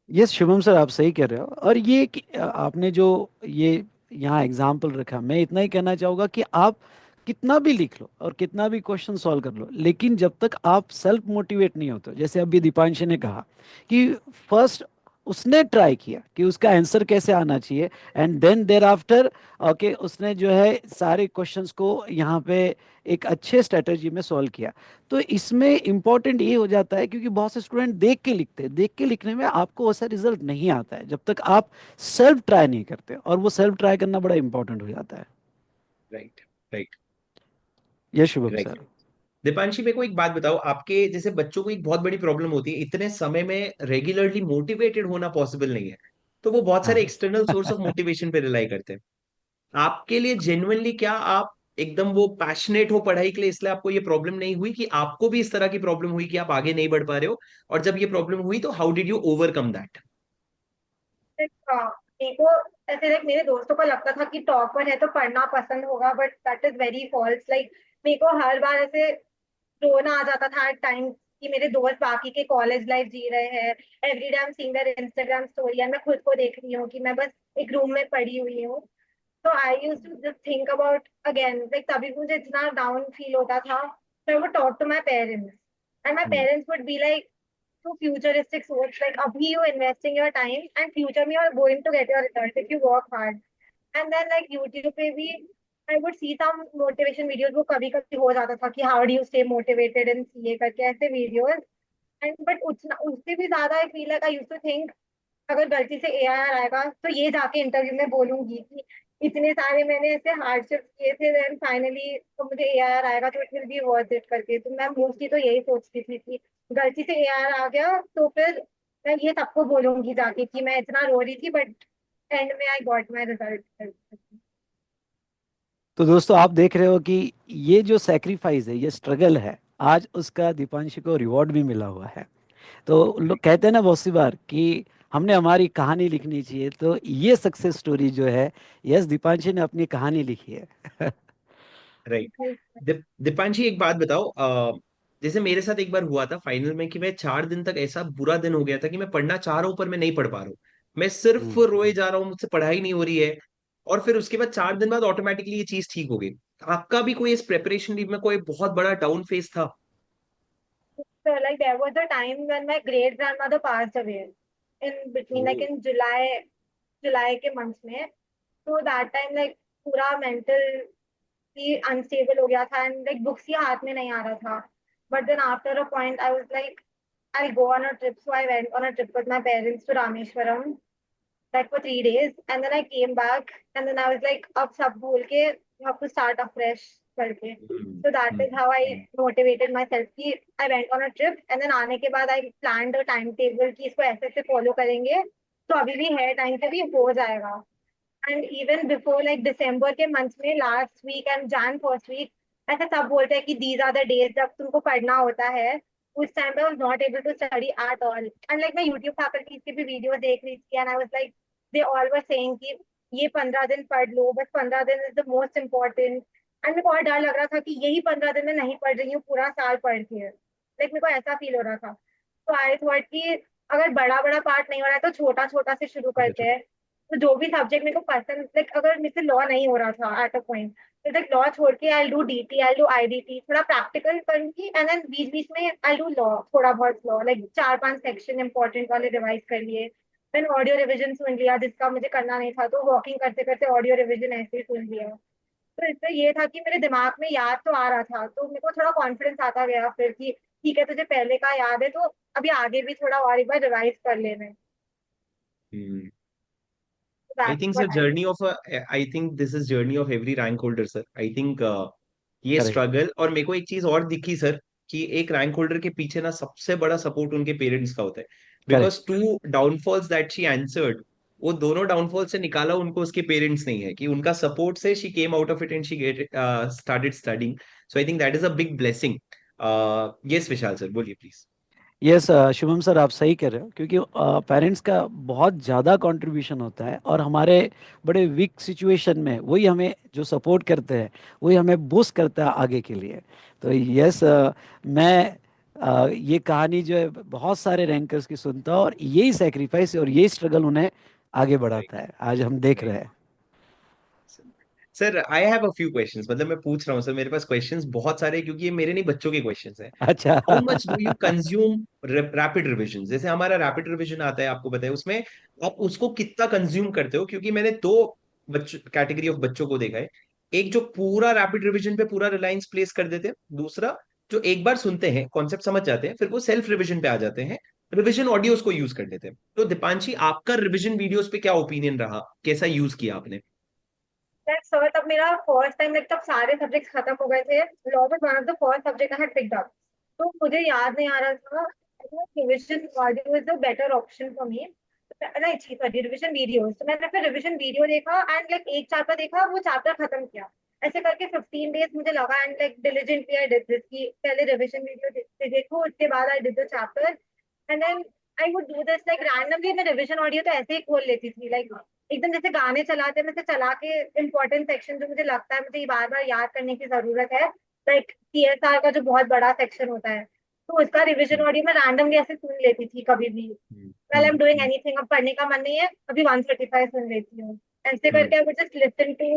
Yes Shubham sir, आप सही कह रहे हो। और ये आपने जो ये यहाँ एग्जाम्पल रखा, मैं इतना ही कहना चाहूँगा कि आप कितना भी लिख लो और कितना भी क्वेश्चन सॉल्व कर लो, लेकिन जब तक आप सेल्फ मोटिवेट नहीं होते, जैसे अभी दीपांशी ने कहा कि फर्स्ट उसने ट्राई किया कि उसका आंसर कैसे आना चाहिए, and then there after okay उसने जो है सारे क्वेश्चंस को यहाँ पे एक अच्छे स्ट्रेटजी में सॉल्व किया। तो इसमें इम्पोर्टेंट ये हो जाता है, क्योंकि बहुत से स्टूडेंट देख के लिखते हैं, देख के लिखने में आपको वैसा रिजल्ट नहीं आता है जब तक आप सेल्फ ट्राई नहीं करते, और वो सेल्फ ट्राई करना बड़ा इंपॉर्टेंट हो जाता है। राइट, राइट, ये शुभम राइट। सर। दीपांशी मेरे को एक बात बताओ, आपके जैसे बच्चों को एक बहुत बड़ी प्रॉब्लम होती है, इतने समय में रेगुलरली मोटिवेटेड होना पॉसिबल नहीं है, तो वो बहुत सारे हाँ। एक्सटर्नल सोर्स ऑफ मोटिवेशन पे रिलाई करते हैं। आपके लिए जेन्युइनली क्या आप एकदम वो पैशनेट हो पढ़ाई के लिए, इसलिए आपको ये प्रॉब्लम नहीं हुई कि आपको भी इस तरह की प्रॉब्लम हुई कि आप आगे नहीं बढ़ पा रहे हो, और जब ये प्रॉब्लम हुई तो how did you overcome that? मेरे को ऐसे लाइक मेरे दोस्तों को लगता था कि टॉपर है तो पढ़ना पसंद होगा, but that is very false. Like मेरे को हर बार ऐसे रोना आ जाता था एट टाइम कि मेरे दोस्त बाकी के कॉलेज लाइफ जी रहे हैं, every day I am seeing there Instagram story, मैं खुद को देख रही हूँ कि मैं बस एक रूम में पड़ी हुई हूँ। तो I use to just think about again, like तभी मुझे इतना डाउन फील होता था। So I would talk to my parents, and my parents would be like, "To futuristic source, like abhi you investing your time, and future में you are going to get your results if you work hard." And then like YouTube पे भी I would see some motivation videos, वो कभी कभी हो जाता था कि how do you stay motivated in CA करके ऐसे videos। एंड बट उतना उससे भी ज्यादा I feel like I used to think, अगर गलती से एआईआर आएगा तो ये जाके इंटरव्यू में बोलूंगी कि इतने सारे मैंने ऐसे हार्डशिप किए थे, देन फाइनली तो मुझे एआईआर आएगा तो it will be worth it करके। तो मैं मोस्टली तो यही सोचती थी कि गलती से एआईआर आ गया तो फिर मैं ये सबको बोलूंगी जाके कि मैं इतना रो रही थी, बट एंड में आई गॉट माई रिजल्ट। तो दोस्तों आप देख रहे हो कि ये जो सेक्रीफाइस है, ये स्ट्रगल है, आज उसका दीपांशु को रिवॉर्ड भी मिला हुआ है। तो लोग कहते हैं ना बहुत सी बार कि हमने हमारी कहानी लिखनी चाहिए, तो ये सक्सेस स्टोरी जो है, यस दीपांशु ने अपनी कहानी लिखी है। राइट। दीपांशी एक बात बताओ, जैसे मेरे साथ एक बार हुआ था फाइनल में कि मैं 4 दिन तक, ऐसा बुरा दिन हो गया था कि मैं पढ़ना चाह रहा हूँ पर मैं नहीं पढ़ पा रहा हूँ, मैं सिर्फ हम्म। रोए जा रहा हूँ, मुझसे पढ़ाई नहीं हो रही है। और फिर उसके बाद 4 दिन बाद ऑटोमेटिकली ये चीज ठीक हो गई। आपका भी कोई इस प्रेपरेशन लीव में कोई बहुत बड़ा डाउन फेज था? So like there was a time when my great grandmother passed away in between, like in July के month में। तो दैट टाइम लाइक पूरा मेंटली अनस्टेबल हो गया था, एंड लाइक बुक्स ही हाथ में नहीं आ रहा था। But then after a point I was like I'll go on a trip. So I went on a trip with my parents to Rameshwaram, like for 3 days, and then I came back, and then I was like, अब सब भूल के you have to start afresh करके। So that is how I motivated myself कि I went on a trip, and then आने के बाद I planned a timetable कि इसको ऐसे ऐसे follow करेंगे, तो अभी भी है टाइम से भी हो जाएगा। And even before like December के मंथ में last week and Jan first week ऐसा सब बोलते हैं कि दीज आर द डेज जब तुमको पढ़ना होता है। उस टाइम पे I was not able to study at all, and like मैं यूट्यूब फैकल्टीज के भी वीडियो देख रही थी, and I was like they all were saying कि ये 15 दिन पढ़ लो, बस 15 दिन is the most important. And मेरे को और डर लग रहा था कि यही 15 दिन में नहीं पढ़ रही हूँ पूरा साल पढ़ के, लाइक मेरे को ऐसा फील हो रहा था। तो आई थॉट कि अगर बड़ा बड़ा पार्ट नहीं हो रहा है तो छोटा छोटा से शुरू करते हैं। तो जो भी सब्जेक्ट मेरे को पसंद, लाइक अगर मुझसे लॉ नहीं हो रहा था एट अ पॉइंट, तो लाइक लॉ छोड़ के I do DT, I do IDT, थोड़ा प्रैक्टिकल करूंगी, एंड देन बीच बीच में आई डू लॉ, थोड़ा बहुत लॉ, लाइक 4-5 सेक्शन इंपॉर्टेंट वाले रिवाइज कर लिए। देन ऑडियो रिविजन सुन लिया जिसका मुझे करना नहीं था, तो वॉकिंग करते करते ऑडियो रिविजन ऐसे ही सुन लिया। तो इससे ये था कि मेरे दिमाग में याद तो आ रहा था, तो मेरे को थोड़ा कॉन्फिडेंस आता गया फिर कि ठीक है तुझे पहले का याद है तो अभी आगे भी थोड़ा और एक बार रिवाइज कर लेना है। Right. I that's think sir what I journey of, I think this is journey of every rank holder sir. I think ये करेक्ट। स्ट्रगल, और मेरे को एक चीज और दिखी सर, कि एक रैंक होल्डर के पीछे ना सबसे बड़ा सपोर्ट उनके पेरेंट्स का होता है। Correct. Because 2 downfalls that she answered, वो दोनों डाउनफॉल से निकाला उनको उसके पेरेंट्स नहीं है, कि उनका सपोर्ट से she came out of it and she get started studying. So I think that is a big blessing. Yes Vishal sir, बोलिए प्लीज। यस शुभम सर, आप सही कह रहे हो, क्योंकि पेरेंट्स का बहुत ज़्यादा कंट्रीब्यूशन होता है, और हमारे बड़े वीक सिचुएशन में वही हमें जो सपोर्ट करते हैं, वही हमें बूस्ट करता है आगे के लिए। तो यस, मैं ये कहानी जो है बहुत सारे रैंकर्स की सुनता हूँ, और यही सेक्रीफाइस और यही स्ट्रगल उन्हें आगे राइट। बढ़ाता है, आज हम देख रहे राइट। हैं। Sir I have a few questions, मतलब मैं पूछ रहा हूँ सर, मेरे पास क्वेश्चंस बहुत सारे हैं, क्योंकि ये मेरे नहीं बच्चों के क्वेश्चंस हैं। अच्छा। How much do you consume rapid revision? जैसे हमारा रैपिड रिविजन आता है, आपको पता है, उसमें आप उसको कितना कंज्यूम करते हो? क्योंकि मैंने दो बच्चों कैटेगरी ऑफ बच्चों को देखा है। एक जो पूरा रैपिड रिविजन पे पूरा रिलायंस प्लेस कर देते हैं, दूसरा जो एक बार सुनते हैं, कॉन्सेप्ट समझ जाते हैं, फिर वो सेल्फ रिविजन पे आ जाते हैं, रिविजन ऑडियोज को यूज कर लेते हैं। तो दीपांशी, आपका रिविजन वीडियोस पे क्या ओपिनियन रहा, कैसा यूज किया आपने? सर तब मेरा फर्स्ट टाइम, लाइक तब सारे सब्जेक्ट्स खत्म हो गए थे। Law was one of the first subject I had picked up. तो मुझे याद नहीं आ रहा था, revision audio is the better option for me. नहीं अच्छी सॉरी, रिविजन वीडियोस। तो मैंने फिर रिविजन वीडियो देखा एंड लाइक एक चैप्टर देखा, वो चैप्टर खत्म किया। ऐसे करके 15 डेज मुझे लगा, and like diligently I did this, कि पहले रिविजन वीडियो देखो, उसके बाद I did the chapter. And then I would do this like randomly. मैं रिविजन ऑडियो तो ऐसे ही खोल लेती थी, लाइक एकदम जैसे गाने चलाते हैं वैसे चला के, इंपॉर्टेंट सेक्शन जो मुझे लगता है मुझे ये बार बार याद करने की जरूरत है, लाइक सीएसआर का जो बहुत बड़ा सेक्शन होता है, तो उसका रिविजन ऑडियो में रैंडमली ऐसे सुन लेती थी कभी भी। Hmm. Well I am doing hmm. Anything, अब पढ़ने का मन नहीं है, अभी 135 सुन लेती हूँ। ऐसे हम्म। करके I would just listen to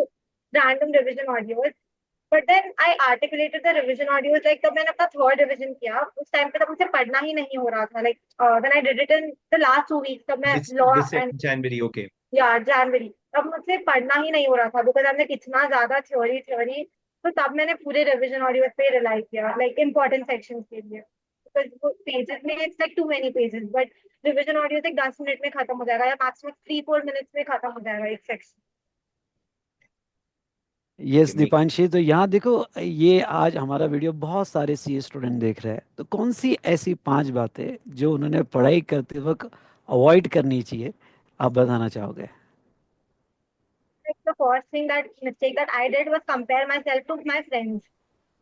random revision audios. But then I articulated the revision audios, like तब मैंने अपना थर्ड रिविजन किया उस टाइम पे, तब मुझे पढ़ना ही नहीं हो रहा था, like when I did it in the last 2 weeks, तब मैं this law this and January, okay. यार जनवरी, तब मुझसे पढ़ना ही नहीं हो रहा था बिकॉज हमने कितना ज्यादा थ्योरी थ्योरी। तो तब मैंने पूरे रिविजन ऑडियो पे रिलाई किया, लाइक इंपॉर्टेंट सेक्शन के लिए, बिकॉज वो पेजेस में it's like too many pages, but revision audio एक 10 मिनट में खत्म हो जाएगा, या मैक्सिमम 3-4 मिनट्स में खत्म हो जाएगा एक सेक्शन। यस दीपांशी, तो यहाँ देखो, ये आज हमारा वीडियो बहुत सारे सीए स्टूडेंट देख रहे हैं, तो कौन सी ऐसी 5 बातें जो उन्होंने पढ़ाई करते वक्त अवॉइड करनी चाहिए, आप बताना चाहोगे? Like the first thing that mistake that I did was compare myself to my friends.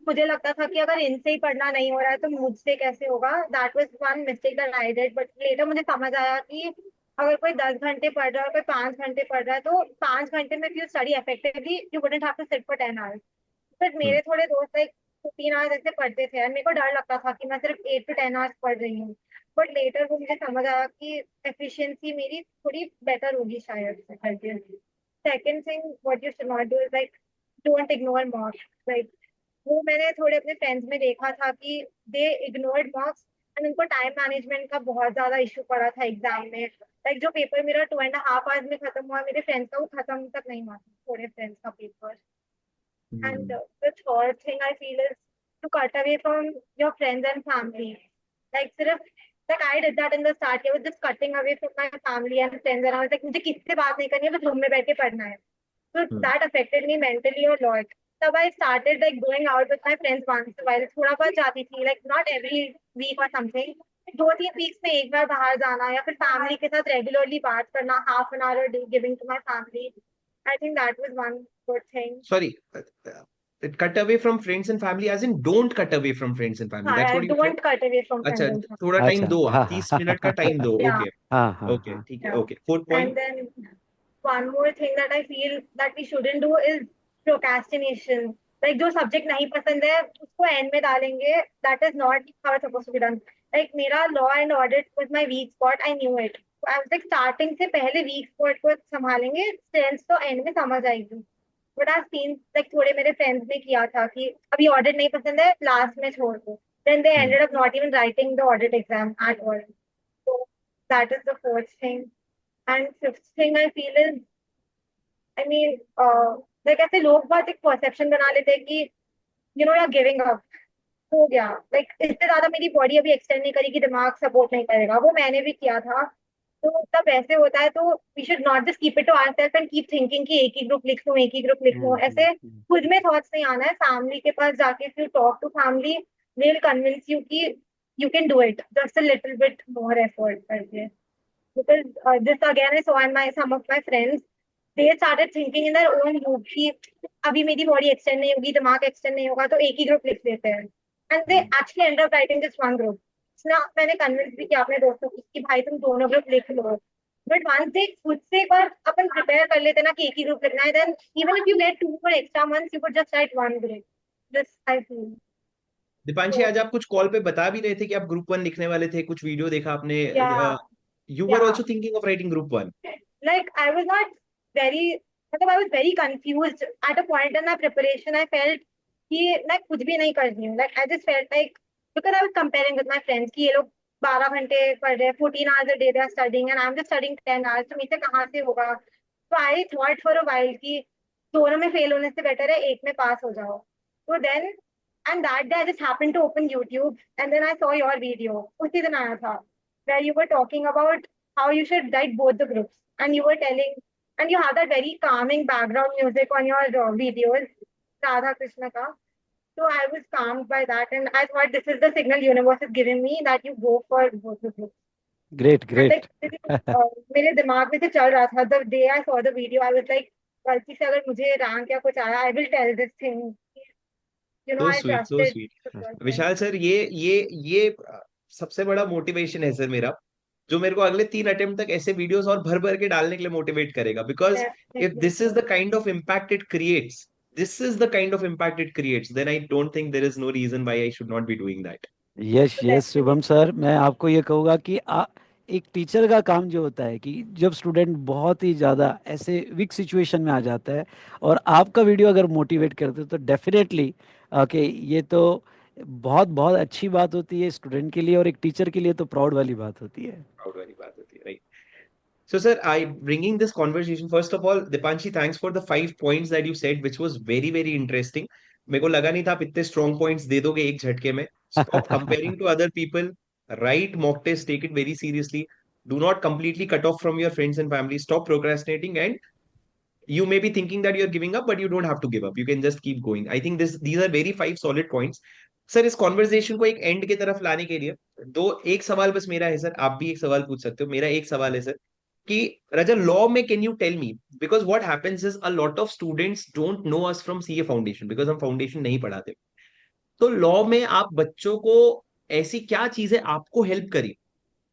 मुझे लगता था कि अगर इनसे ही पढ़ना नहीं हो रहा है तो मुझसे कैसे होगा। That was one mistake that I did, but later मुझे समझ आया कि अगर कोई 10 घंटे पढ़ रहा है और कोई 5 घंटे पढ़ रहा है, तो 5 घंटे में you study effectively you wouldn't have to sit for 10 hours. But मेरे थोड़े दोस्त लाइक 15 आवर्स ऐसे पढ़ते थे, और मेरे को डर लगता था कि मैं सिर्फ 8 to 10 आवर्स पढ़ रही हूँ। बट लेटर वो मुझे समझ आया कि एफिशिएंसी मेरी थोड़ी बेटर होगी शायद से करके। Second thing what you should not do is like don't ignore marks. Like वो मैंने थोड़े अपने फ्रेंड्स में देखा था कि दे इग्नोर्ड मार्क्स, एंड उनको टाइम मैनेजमेंट का बहुत ज्यादा इशू पड़ा था एग्जाम में। लाइक जो पेपर मेरा 2.5 आवर्स में खत्म हुआ, मेरे फ्रेंड्स का वो खत्म तक नहीं हुआ था, थोड़े फ्रेंड्स का paper. And the third thing I feel is to cut away from your friends and family. Like सिर्फ like I did that in the start. I was just cutting away from my family and friends, and I was like, मुझे किसी से बात नहीं करनी है, बस room में बैठ के पढ़ना है। So that affected me mentally a lot. तब I started like going out with my friends once in a while. थोड़ा बहुत जाती थी, like not every week or something. 2-3 weeks में एक बार बाहर जाना, या फिर फैमिली के साथ रेगुलरली बात करना, half an hour a day giving to my family. I think that was one good thing. Sorry, cut away from friends and family, as in don't cut away from friends and family. That's हाँ, what you said? don't cut away from अच्छा, friends and family. थोड़ा time अच्छा, दो, आप हाँ 30 minute का time दो, Yeah, okay. हाँ हाँ ओके, हाँ। ठीक है, yeah. Okay, fourth And point. then one more thing that I feel that we shouldn't do is procrastination. Like जो सब्जेक्ट नहीं पसंद है उसको एंड में डालेंगे, that is not how it's supposed to be done. Like मेरा law and audit was my weak spot, I knew it. So I was like starting से पहले weak spot को संभालेंगे, strengths तो एंड में समझ आएगी। बट आई सीन लाइक थोड़े मेरे फ्रेंड्स ने किया था कि अभी ऑडिट नहीं पसंद है, लास्ट में छोड़ दो। Then they ended up not even writing the audit exam at all. So that is the fourth thing. And fifth thing I feel is, I mean, like ऐसे लोग बहुत एक परसेप्शन बना लेते हैं कि यू आर गिविंग अप, हो गया, लाइक इससे ज्यादा मेरी बॉडी अभी एक्सटेंड नहीं करेगी, दिमाग सपोर्ट नहीं करेगा। वो मैंने भी किया था। तो तब ऐसे होता है, तो we should not just keep it to our self and keep thinking कि एक ही ग्रुप लिख लूं, एक ही ग्रुप लिख लूं, ऐसे खुद में थॉट्स नहीं आना है। फैमिली के पास जाके if you talk to family, they will convince you कि you can do it, just a little bit more effort करके। because this again I saw in my some of my friends, they started thinking in their own loop कि अभी मेरी body extend नहीं होगी, दिमाग extend नहीं होगा, तो एक ही ग्रुप लिख लेते हैं, and they actually end up writing just one group. ना मैंने कन्विंस भी किया अपने दोस्तों को कि भाई तुम दोनों ग्रुप लिख लो, बट वंस दे खुद से एक बार अपन प्रिपेयर कर लेते ना कि एक ही ग्रुप लिखना है, then even if you get 2 for extra months you could just write one group. This I feel. Deepanshi, So आज आप कुछ कॉल पे बता भी रहे थे कि आप ग्रुप वन लिखने वाले थे, कुछ वीडियो देखा आपने। yeah, you were yeah. Also thinking of writing group one? Like I was not very, मतलब I was very confused at a point in my preparation. I felt कि मैं कुछ भी नहीं कर रही हूँ. Like I just felt like because I was comparing with my friends कि ये लोग 12 घंटे पढ़ रहे हैं, 14 hours a day they are studying and I'm just studying 10 hours. तो मुझसे कहाँ से होगा? So I thought for a while कि दोनों में फेल होने से बेटर है एक में पास हो जाओ. So then and that day I just happened to open YouTube and then I saw your video. उसी दिन आया था where you were talking about how you should write both the groups and you were telling and you have that very calming background music on your videos, Radha Krishna ka. So I was calmed by that and I thought this is the signal universe is giving me that you go for both the groups. Great And great. like मेरे दिमाग में से चल रहा था the day I saw the video I was like गलती से अगर मुझे रैंक या कुछ आया I will tell this thing. You know so I sweet, so trusted sweet. the person. Vishal sir, ये सबसे बड़ा मोटिवेशन है सर मेरा, जो मेरे को अगले 3 अटेम्प्ट तक ऐसे वीडियोस और भर भर के डालने के लिए मोटिवेट करेगा। Because if Definitely. This is the kind of impact it creates, this is the kind of impact it creates, then I don't think there is no reason why I should not be doing that. Yes yes Definitely. Shubham sir, मैं आपको ये कहूँगा कि एक teacher का काम जो होता है कि जब स्टूडेंट बहुत ही ज़्यादा ऐसे वीक सिचुएशन में आ जाता है और आपका वीडियो अगर मोटिवेट करते हो तो डेफिनेटली ओके, ये तो बहुत बहुत अच्छी बात होती है स्टूडेंट के लिए और एक टीचर के लिए तो प्राउड वाली बात होती है। प्राउड वाली बात होती है, right? So, sir, I bringing this conversation. First of all, Dipanshi, thanks for the 5 points that you said, which was very, very interesting. मेरे को लगा नहीं था आप इतने स्ट्रॉन्ग पॉइंट्स दे दोगे एक झटके में। Stop comparing to other people, write mock test, take it very seriously, do not completely cut off from your friends and family, stop procrastinating, and you may be thinking that you're giving up, but you don't have to give up, you can just keep going. I think these are very 5 solid points. Sir, इस conversation को एक and की तरफ लाने के लिए दो एक सवाल बस मेरा है सर, आप भी एक सवाल पूछ सकते हो। मेरा एक सवाल है सर कि रजत, लॉ में can you tell me, because what happens is a lot of students don't know us from CA foundation, because हम फाउंडेशन नहीं पढ़ाते। तो लॉ में आप बच्चों को ऐसी क्या चीजें आपको हेल्प करी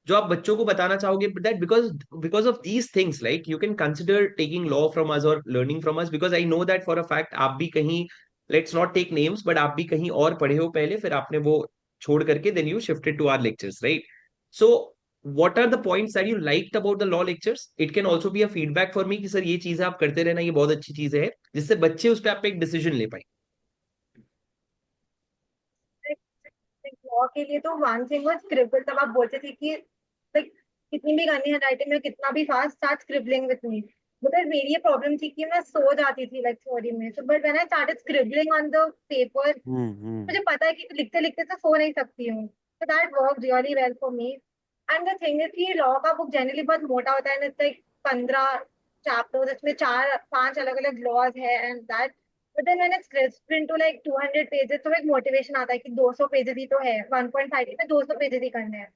जो आप बच्चों को बताना चाहोगे, that because because of these things like you can consider taking law from us और learning from us, because I know that for a fact आप भी कहीं, let's not take names, but आप भी कहीं और पढ़े हो पहले, फिर आपने वो छोड़ करके then you shifted to our lectures, right? So what are the points that you liked about the law lectures? It can also be a feedback for me कि सर ये चीजें आप करते रहना, ये बहुत अच्छी चीजें है, जिससे बच्चे उस पर आप एक डिसीजन ले पाए। लॉ के लिए तो वन थिंग वाज स्क्रिबल, तब आप बोलते थे कि लाइक कितनी भी करनी है राइटिंग में कितना भी fast start scribbling with me, because मेरी ये प्रॉब्लम थी कि मैं सो जाती थी लाइक थ्योरी में, so but when I started scribbling on the paper hmm. मुझे पता है कि लिखते लिखते तो सो नहीं सकती हूँ, so that worked really well for me. And the thing is कि लॉ का बुक जनरली बहुत मोटा होता है, इट्स लाइक 15 चैप्टर्स, इसमें 4 5 अलग अलग लॉज है and that, but then when it's split into like 200 pages तो एक मोटिवेशन आता है कि 200 पेजेस ही तो है, 1.5 में 200 पेजेस ही करने हैं।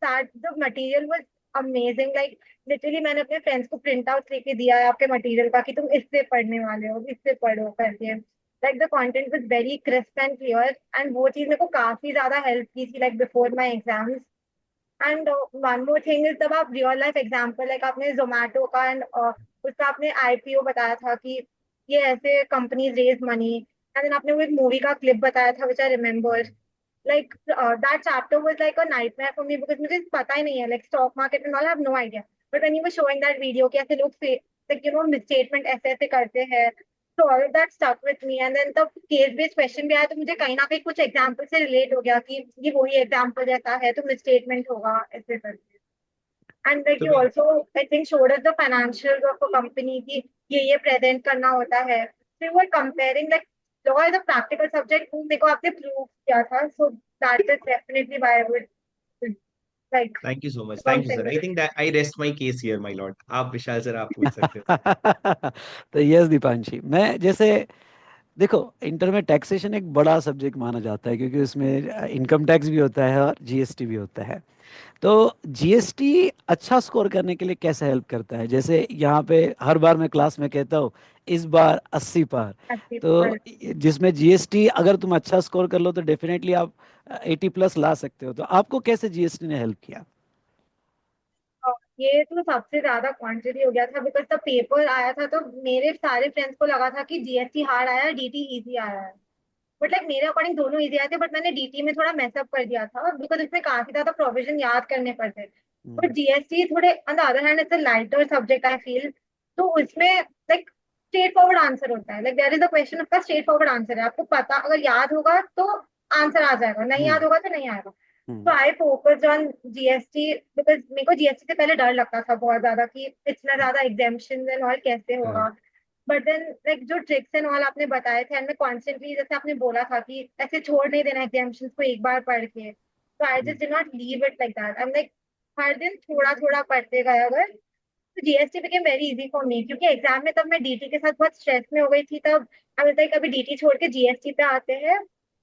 That the material was amazing, like literally मैंने अपने फ्रेंड्स को प्रिंट आउट लेके दिया है आपके मटेरियल का कि तुम इससे पढ़ने वाले हो, इससे पढ़ो करके। Like the content was very crisp and clear and वो चीज मेरे को काफी ज्यादा हेल्प की थी like before my exams. And one more thing is, तब आप रियल लाइफ एग्जांपल लाइक आपने जोमेटो का एंड उसका आपने आईपीओ बताया था कि ये ऐसे companies raise money, and then आपने वो एक मूवी का क्लिप बताया था which I remember, like that chapter was like a nightmare for me because मुझे पता ही नहीं है like stock market and all, I have no idea, but when you were showing that video कि ऐसे लोग लाइक यू नो मिसस्टेटमेंट ऐसे ऐसे करते हैं, so all of that stuck with me and then the case based question भी आया तो मुझे कहीं ना कहीं कुछ एग्जांपल से रिलेट हो गया कि ये वही एग्जांपल जैसा है तो मिसस्टेटमेंट होगा ऐसे करके। एंड लाइक तो you also I think showed us the financials of a company कि ये प्रेजेंट करना होता है, so you were comparing like law is a practical subject वो मेरे को आपने प्रूव किया था, so that is definitely why I would like thank you so much, thank you something sir. I with think that I rest my case here my Lord. आप विशाल sir, आप पूछ सकते हो। तो यस दीपांशी, मैं जैसे देखो, इंटर में टैक्सेशन एक बड़ा सब्जेक्ट माना जाता है, क्योंकि उसमें इनकम टैक्स भी होता है और जीएसटी भी होता है। तो जीएसटी अच्छा स्कोर करने के लिए कैसे हेल्प करता है? जैसे यहाँ पे हर बार मैं क्लास में कहता हूँ, इस बार 80 पार। अच्छी तो बात। जिसमें जीएसटी अगर तुम अच्छा स्कोर कर लो तो डेफिनेटली आप 80 प्लस ला सकते हो। तो आपको कैसे जीएसटी ने हेल्प किया? और ये तो सबसे ज्यादा क्वांटिटी हो गया था, बिकॉज द पेपर आया था तो मेरे सारे फ्रेंड्स को लगा था कि जीएसटी हार्ड आया है, डीटी इजी आया है। बट लाइक मेरे अकॉर्डिंग दोनों इजी आए थे, बट मैंने डीटी में थोड़ा मेसअप कर दिया था बिकॉज उसमें काफी ज्यादा प्रोविजन याद करने पड़ते थे। But hmm. जीएसटी थोड़े on the other hand it's a lighter subject I feel. तो उसमें लाइक स्ट्रेट फॉरवर्ड आंसर होता है, like there is a question, उसका स्ट्रेट फॉरवर्ड आंसर है, आपको पता अगर याद होगा तो आंसर आ जाएगा, नहीं हम्म। याद होगा तो नहीं आएगा। तो hmm. I focused on GST because मेरे को जीएसटी से पहले डर लगता था बहुत ज्यादा कि इतना ज्यादा एग्जाम्पशन एंड ऑल कैसे होगा। करेक्ट। बट देन लाइक जो ट्रिक्स एंड ऑल आपने बताए थे एंड मैं कॉन्स्टेंटली, जैसे आपने बोला था कि ऐसे छोड़ नहीं देना एग्जाम्पशंस को एक बार पढ़ के, तो I just did not leave it like that. I am like हर दिन थोड़ा थोड़ा पढ़ते गए अगर, तो GST became very easy for me, क्योंकि एग्जाम में तब मैं डीटी के साथ बहुत स्ट्रेस में हो गई थी। तब आई वाज लाइक अभी डीटी छोड़ के जीएसटी पे आते हैं,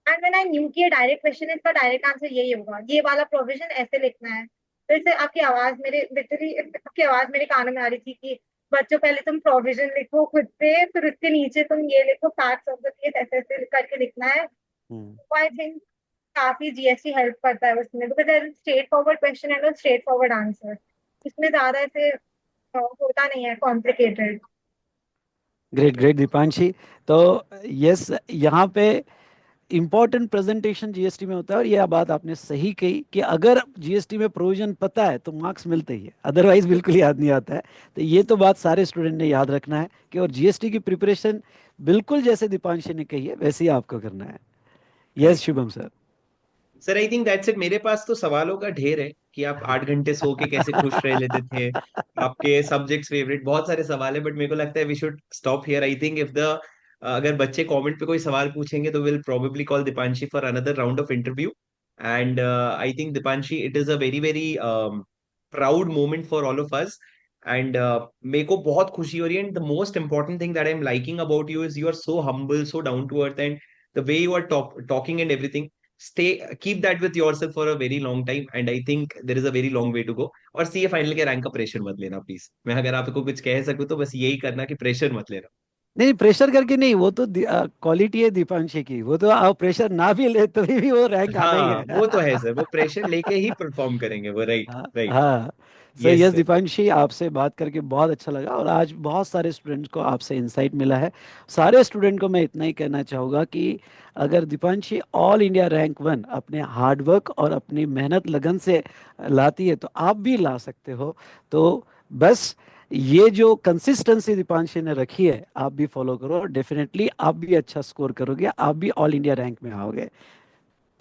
एंड व्हेन आई न्यू कि ये डायरेक्ट क्वेश्चन है, इसका डायरेक्ट आंसर यही होगा, ये वाला प्रोविजन ऐसे लिखना है। फिर से आपकी आवाज मेरे लिटरली आपकी आवाज मेरे कानों में आ रही थी कि बच्चों पहले तुम प्रोविजन लिखो खुद पे, फिर उसके नीचे तुम ये लिखो फैक्ट्स ऑफ द केस, ऐसे ऐसे करके लिखना है। हम्म। तो आई थिंक काफी जीएसटी हेल्प करता है उसमें, because there is straight forward question and straight forward answer. इसमें ज्यादा ऐसे होता नहीं है कॉम्प्लिकेटेड। Great great Deepanshi. तो यस, यहाँ पे इम्पोर्टेंट प्रेजेंटेशन जीएसटी में होता है, और यह बात आपने सही कही कि अगर जीएसटी में प्रोविजन पता है तो मार्क्स मिलते ही है, अदरवाइज बिल्कुल याद नहीं आता है। तो ये तो बात सारे स्टूडेंट ने याद रखना है कि, और जीएसटी की प्रिपरेशन बिल्कुल जैसे दीपांशी ने कही है वैसे ही आपको करना है। Yes correct Shubham sir. Sir, I think that's it. मेरे पास तो सवालों का ढेर है कि आप 8 घंटे सो के कैसे खुश रह लेते थे, आपके सब्जेक्ट्स फेवरेट, बहुत सारे सवाल है, बट मेरे को लगता है we should stop here. I think if the अगर बच्चे कमेंट पे कोई सवाल पूछेंगे तो will probably call Deepanshi for another round of interview. And I think Deepanshi, it is a very very proud moment for all of us. And मेरे को बहुत खुशी हो रही है, and the most important thing that I am liking about you is you are so humble, so down to earth, and the way you are talking and everything. stay keep that with yourself for a very long time, and I think there is a very long way to go. और CA final के rank का pressure मत लेना please. मैं अगर आपको कुछ कह सकूं तो बस यही करना कि प्रेशर मत लेना। नहीं, प्रेशर करके नहीं, वो तो क्वालिटी है दीपांशी की, वो तो आप प्रेशर ना भी ले तो भी वो रैंक आना ही हाँ है। वो तो है सर, वो प्रेशर लेके ही परफॉर्म करेंगे वो। राइट हाँ राइट। हाँ। Sir yes yes sir. Deepanshi, आपसे बात करके बहुत अच्छा लगा, और आज बहुत सारे स्टूडेंट्स को आपसे इंसाइट मिला है। सारे स्टूडेंट को मैं इतना ही कहना चाहूँगा कि अगर दीपांशी ऑल इंडिया रैंक 1 अपने हार्डवर्क और अपनी मेहनत लगन से लाती है तो आप भी ला सकते हो। तो बस ये जो कंसिस्टेंसी दीपांशी ने रखी है आप भी फॉलो करो, डेफिनेटली आप भी अच्छा स्कोर करोगे, आप भी ऑल इंडिया रैंक में आओगे।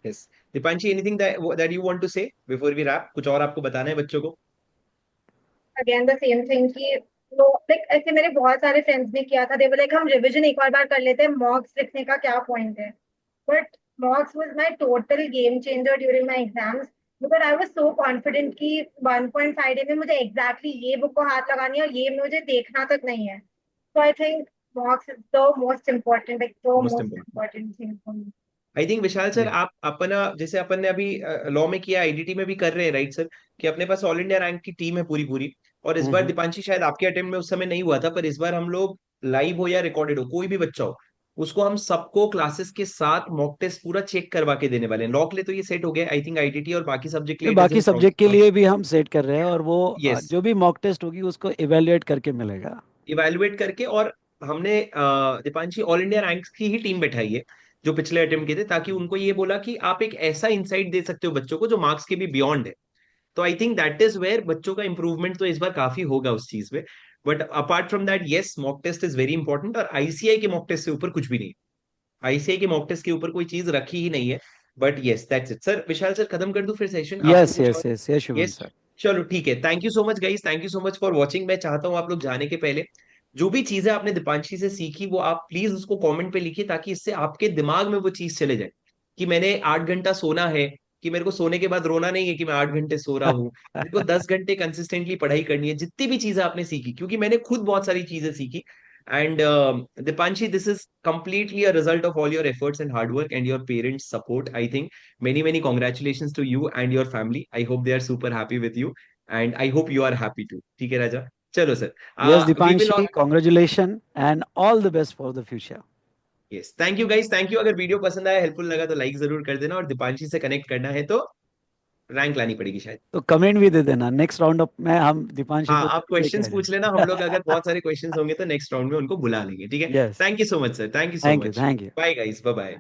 Yes Deepanshi, anything that you want to say before we wrap? कुछ और आपको बताना है बच्चों को? अगेन द सेम थिंग कि नो लाइक ऐसे मेरे बहुत सारे फ्रेंड्स ने किया था, दे वर लाइक हम रिवीजन एक और बार कर लेते हैं, मॉक्स लिखने का क्या पॉइंट है। But मॉक्स was my total game changer during my exams, because I was so confident कि 1.5 डे में मुझे एग्जैक्टली ये बुक को हाथ लगानी है और ये मुझे देखना तक नहीं है। So I think mocks is the most important, like the most most important. Important thing for me. I think Vishal sir, great. आप अपना जैसे अपन ने अभी लॉ में किया, आईडीटी में भी कर रहे हैं राइट सर, कि अपने पास ऑल इंडिया रैंक की टीम है पूरी पूरी। और इस बार हम्म। दीपांशी शायद आपके अटेम्प्ट में उस समय नहीं हुआ था, पर इस बार हम लोग लाइव हो या रिकॉर्डेड हो, कोई भी बच्चा हो, उसको हम सबको क्लासेस के साथ मॉक टेस्ट पूरा चेक करवा के देने वाले हैं। लॉ के लिए तो ये सेट हो गया, आई थिंक आईटीटी और बाकी सब्जेक्ट के ये लिए इट इज बाकी इन सब्जेक्ट के लिए भी हम सेट कर रहे हैं, और वो यस, जो भी मॉक टेस्ट होगी उसको इवेलुएट करके मिलेगा। इवेलुएट करके। और हमने दीपांशी ऑल इंडिया रैंक्स की ही टीम बैठाई है जो पिछले अटेम्प्ट के थे, ताकि उनको ये बोला कि आप एक ऐसा इंसाइट दे सकते हो बच्चों को जो मार्क्स के भी बियॉन्ड है। तो I think that is where बच्चों का इंप्रूवमेंट तो इस बार काफी होगा उस चीज में। But apart from that, yes, mock test is very important, और आईसीआई के मॉक टेस्ट से ऊपर कुछ भी नहीं। आईसीआई के मॉक टेस्ट के ऊपर कोई चीज रखी ही नहीं है। But yes, that's it sir. Vishal sir, खत्म कर दूं फिर सेशन? आपको यस कुछ और? Yes yes yes Shubham yes. Sir. चलो ठीक है, thank you so much guys, thank you so much for watching. मैं चाहता हूँ आप लोग जाने के पहले जो भी चीजें आपने दीपांशी से सीखी वो आप प्लीज उसको कमेंट पे लिखिए, ताकि इससे आपके दिमाग में वो चीज चले जाए कि मैंने 8 घंटा सोना है, कि मेरे को सोने के बाद रोना नहीं है कि मैं 8 घंटे सो रहा हूँ, मेरे को 10 घंटे कंसिस्टेंटली पढ़ाई करनी है। जितनी भी चीजें आपने सीखी, क्योंकि मैंने खुद बहुत सारी चीजें सीखी, And Dipanshi, this is completely a result of all your efforts and hard work and your parents' support. I think many congratulations to you and your family. I hope they are super happy with you, and I hope you are happy too. ठीक है राजा? चलो sir. Yes, We will. Dipanshi, congratulations and all the best for the future. Yes, thank you guys, thank you. अगर video पसंद आया, helpful लगा तो like जरूर कर देना, और दीपांशी से कनेक्ट करना है तो रैंक लानी पड़ेगी शायद. तो कमेंट भी दे देना, नेक्स्ट राउंड अप में हम दीपांशी हाँ, को आप लेके आ क्वेश्चंस पूछ लेना, हम लोग अगर बहुत सारे क्वेश्चंस होंगे तो नेक्स्ट राउंड में उनको बुला लेंगे. ठीक है. Yes, thank you so much sir, thank you so thank you, much. Thank you. Bye guys, bye bye.